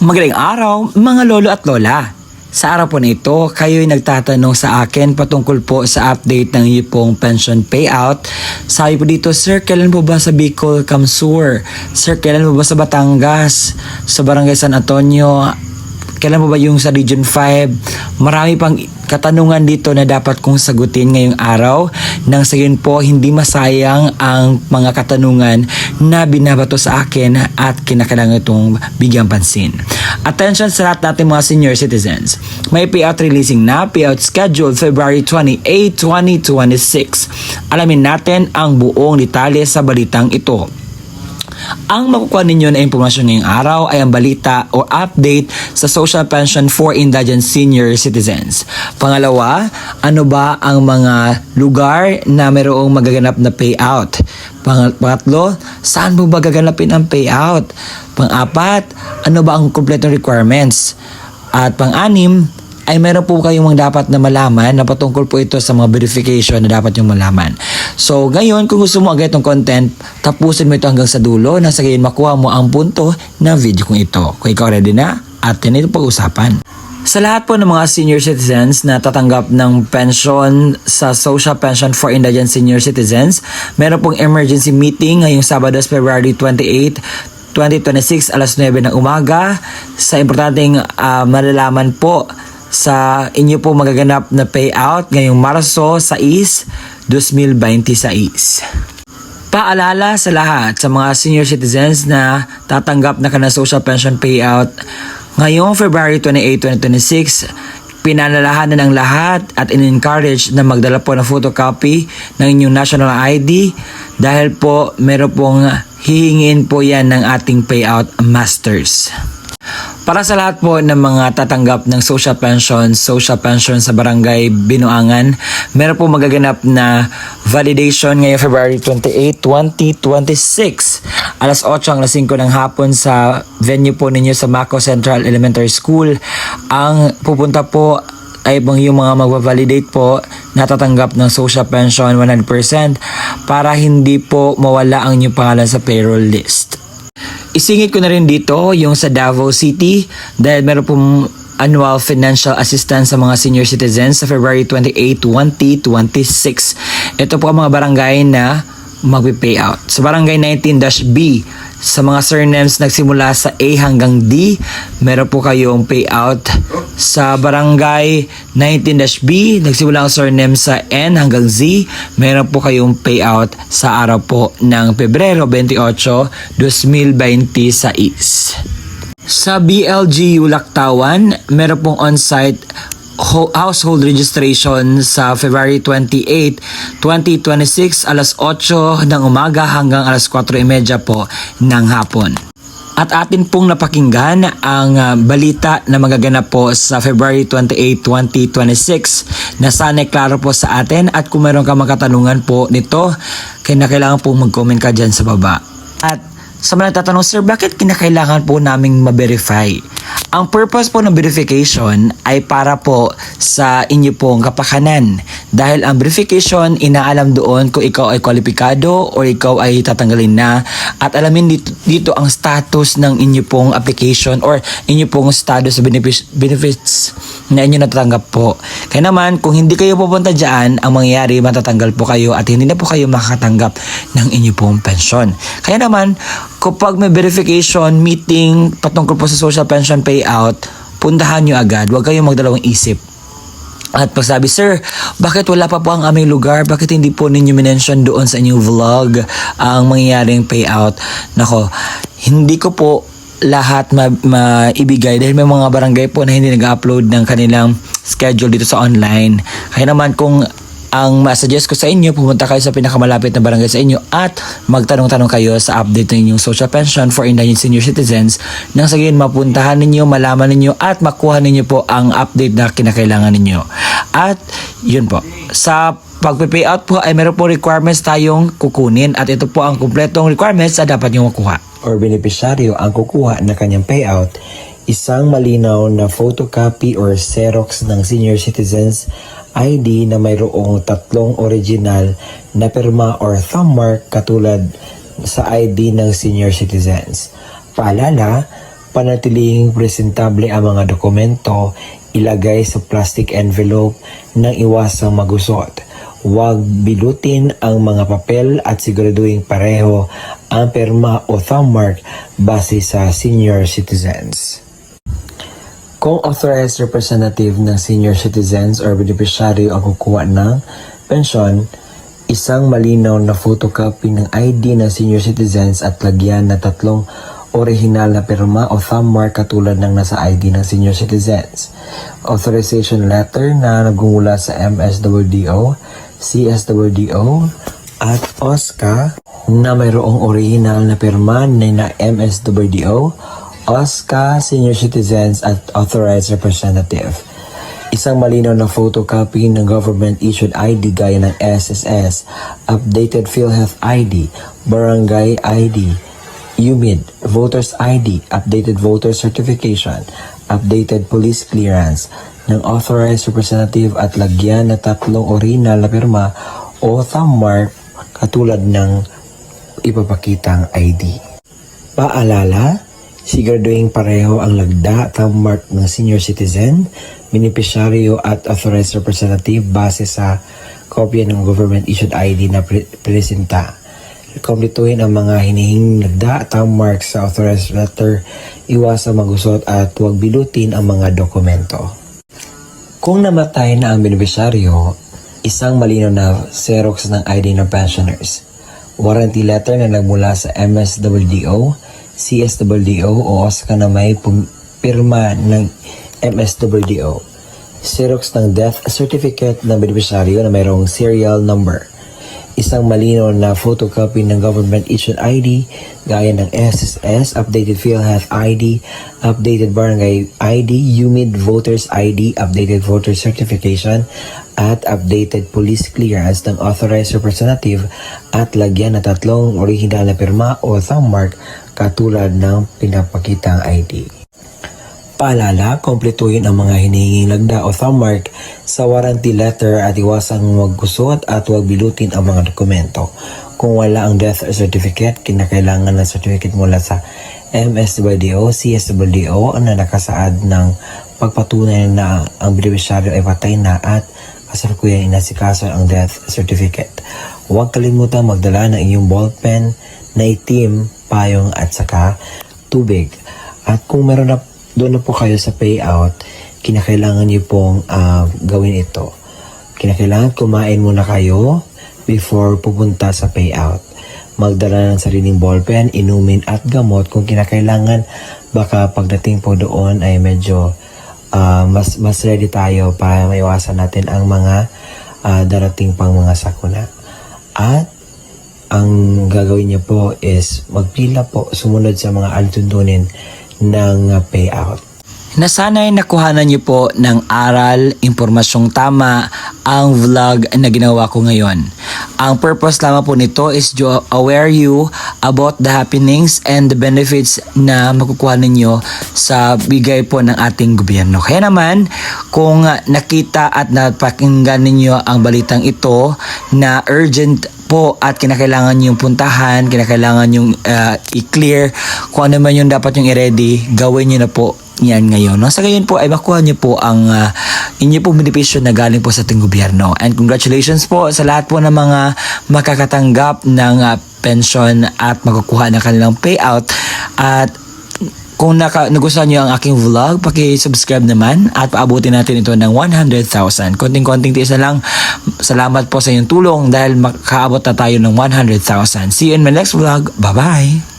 Magaling araw mga lolo at lola. Sa araw po na ito, kayo'y nagtatanong sa akin patungkol po sa update ng inyong pong pension payout. Sabi po dito, Sir, kailan po ba sa Bicol, Kamsur? Sir, kailan po ba sa Batangas? Sa Barangay San Antonio? Kailan po ba yung sa Region 5? Marami pang katanungan dito na dapat kong sagutin ngayong araw nang sa yun po hindi masayang ang mga katanungan na binabato sa akin at kinakailangan itong bigyang pansin. Attention sa lahat natin mga senior citizens. May payout releasing na, payout scheduled February 28, 2026. Alamin natin ang buong detalye sa balitang ito. Ang makukuha ninyo na impormasyon ngayong araw ay ang balita o update sa social pension for indigent senior citizens. Pangalawa, ano ba ang mga lugar na mayroong magaganap na payout? Pangatlo, saan mo ba gaganapin ang payout? Pang-apat, ano ba ang kompletong requirements? At pang-anim, ay meron po kayong mga dapat na malaman na patungkol po ito sa mga verification na dapat yung malaman. So ngayon, kung gusto mo agad itong content, tapusin mo ito hanggang sa dulo na sa gayon makuha mo ang punto ng video kong ito. Kung ikaw ready na, atin ito pag-usapan. Sa lahat po ng mga senior citizens na tatanggap ng pension sa Social Pension for Indigent Senior Citizens, meron pong emergency meeting ngayong Sabado, February 28, 2026, alas 9 ng umaga. Sa importanteng malalaman po sa inyo po magaganap na payout ngayong Marso 6, 2026. Paalala sa lahat sa mga senior citizens na tatanggap na kanang social pension payout ngayong February 28, 2026, pinalalahanan ng lahat at in-encourage na magdala po ng photocopy ng inyong national ID dahil po meron pong hihingin po yan ng ating payout masters. Para sa lahat po ng mga tatanggap ng social pension sa Barangay Binuangan, meron po magaganap na validation ngayong February 28, 2026. Alas 8 hanggang 5 ng hapon sa venue po ninyo sa Mako Central Elementary School. Ang pupunta po ay yung mga magbabalidate po na tatanggap ng social pension 100% para hindi po mawala ang inyong pangalan sa payroll list. Isingit ko na rin dito yung sa Davao City dahil meron pong annual financial assistance sa mga senior citizens sa February 28, 2026. Ito po ang mga barangay na magpi-payout. Sa barangay 19-B, sa mga surnames nagsimula sa A hanggang D, meron po kayong payout. Sa barangay 19-B, nagsimula ang surname sa N hanggang Z, meron po kayong payout sa araw po ng Pebrero 28, 2026. Sa BLGU Lactawan, meron pong on-site household registration sa February 28, 2026, alas 8 ng umaga hanggang alas 4:30 po ng hapon. At atin pong napakinggan ang balita na magaganap po sa February 28, 2026 na sana klaro po sa atin at kung meron ka mga katanungan po nito, kailangan po mag-comment ka dyan sa baba. At sa mga nagtatanong, Sir, bakit kinakailangan po naming ma-verify? Ang purpose po ng verification ay para po sa inyo pong kapakanan. Dahil ang verification, inaalam doon kung ikaw ay kwalipikado o ikaw ay tatanggalin na. At alamin dito ang status ng inyo pong application or inyo pong status benefits na inyo natatanggap po. Kaya naman, kung hindi kayo pupunta dyan, ang mangyayari, matatanggal po kayo at hindi na po kayo makakatanggap ng inyo pong pensyon. Kaya naman, kapag may verification meeting patungkol po sa social pension payout, puntahan nyo agad. Huwag kayong magdalawang isip. At pag sabi, Sir, bakit wala pa po ang aming lugar? Bakit hindi po ninyo minention doon sa inyong vlog ang mangyayaring payout? Nako, hindi ko po lahat maibigay dahil may mga barangay po na hindi nag-upload ng kanilang schedule dito sa online. Kaya naman kung ang masuggest ko sa inyo, pumunta kayo sa pinakamalapit na barangay sa inyo at magtanong-tanong kayo sa update ng inyong social pension for indigent senior citizens nang sa gayon mapuntahan ninyo, malaman ninyo at makuha ninyo po ang update na kinakailangan ninyo. At yun po, sa pagpe-payout po ay meron po requirements tayong kukunin at ito po ang kumpletong requirements na dapat nyo makuha. Or beneficiaryo ang kukuha na kanyang payout, isang malinaw na photocopy or Xerox ng senior citizens ID na mayroong 3 original na pirma or thumb mark katulad sa ID ng senior citizens. Paalala, Panatiling presentable ang mga dokumento, ilagay sa plastic envelope nang iwasang magusot. Huwag bilutin ang mga papel at siguraduhin pareho ang pirma o thumbmark base sa senior citizens. Kung authorized representative ng senior citizens or beneficiary ang kukuha ng pensyon, isang malinaw na photocopy ng ID ng senior citizens at lagyan na 3 orihinal na pirma o thumbmark katulad ng nasa ID ng senior citizens. Authorization letter na nagmumula sa MSWDO, CSWDO at OSCA na mayroong orihinal na pirma na MSWDO, OSCA, senior citizens at authorized representative. Isang malinaw na photocopy ng government-issued ID gaya ng SSS, updated PhilHealth ID, Barangay ID, UMID, Voters ID, updated voter certification, updated police clearance ng authorized representative at lagyan na 3 original na pirma o thumbmark katulad ng ipapakitang ID. Paalala, siguraduhin pareho ang lagda thumbmark ng senior citizen, beneficiaryo at authorized representative base sa kopya ng government-issued ID na presenta. Kumpletuhin ang mga hinihinging lagda thumbmark sa authorized letter, iwasang magusot at huwag bilutin ang mga dokumento. Kung namatay na ang beneficiaryo, isang malinaw na Xerox ng ID ng pensioners, warranty letter na nagmula sa MSWDO, CSWDO o OSCA na may pirma ng MSWDO, Xerox ng death certificate ng beneficiaryo na mayroong serial number, isang malinaw na photocopy ng government-issued ID gaya ng SSS, updated PhilHealth ID, updated Barangay ID, UMID Voters ID, updated voter certification, at updated police clearance ng authorized representative at lagyan na 3 original na pirma o thumbmark katulad ng pinapakitang ID. Paalala, kumpletuhin ang mga hinihinging lagda o thumbmark sa warranty letter at iwasang maggusot at huwag bilutin ang mga dokumento. Kung wala ang death certificate, kinakailangan ng certificate mula sa MSWDO, CSWDO na nakasaad ng pagpatunay na ang beneficiaryo ay patay na at kasalukuyan inasikaso ang death certificate. Huwag kalimutan magdala ng inyong ballpen na itim, payong at saka tubig. At kung meron na doon na po kayo sa payout, kinakailangan niyo pong gawin ito. Kinakailangan kumain muna kayo before pupunta sa payout. Magdala ng sariling ballpen, inumin at gamot kung kinakailangan. Baka pagdating po doon ay medyo mas ready tayo para maiwasan natin ang mga darating pang mga sakuna. At ang gagawin niyo po is magpila po, sumunod sa mga alituntunin ng payout. Nasanay nakuhanan niyo po ng aral, impormasyong tama ang vlog na ginawa ko ngayon. Ang purpose lamang po nito is to aware you about the happenings and the benefits na makukuha ninyo sa bigay po ng ating gobyerno. Kaya naman, kung nakita at napakinggan ninyo ang balitang ito na urgent po at kinakailangan yung puntahan, kinakailangan yung i-clear, kung ano man yung dapat yung i-ready, gawin nyo na po yan ngayon. No? Sa gayon po ay makuha nyo po ang inyo pong benepisyo na galing po sa ating gobyerno. And congratulations po sa lahat po ng mga makakatanggap ng pension at makukuha ng kanilang payout. At kung nagustuhan nyo ang aking vlog, paki-subscribe naman at paabutin natin ito ng 100,000. Konting-konting tiis na lang. Salamat po sa inyong tulong dahil makaabot na tayo ng 100,000. See you in my next vlog. Bye-bye!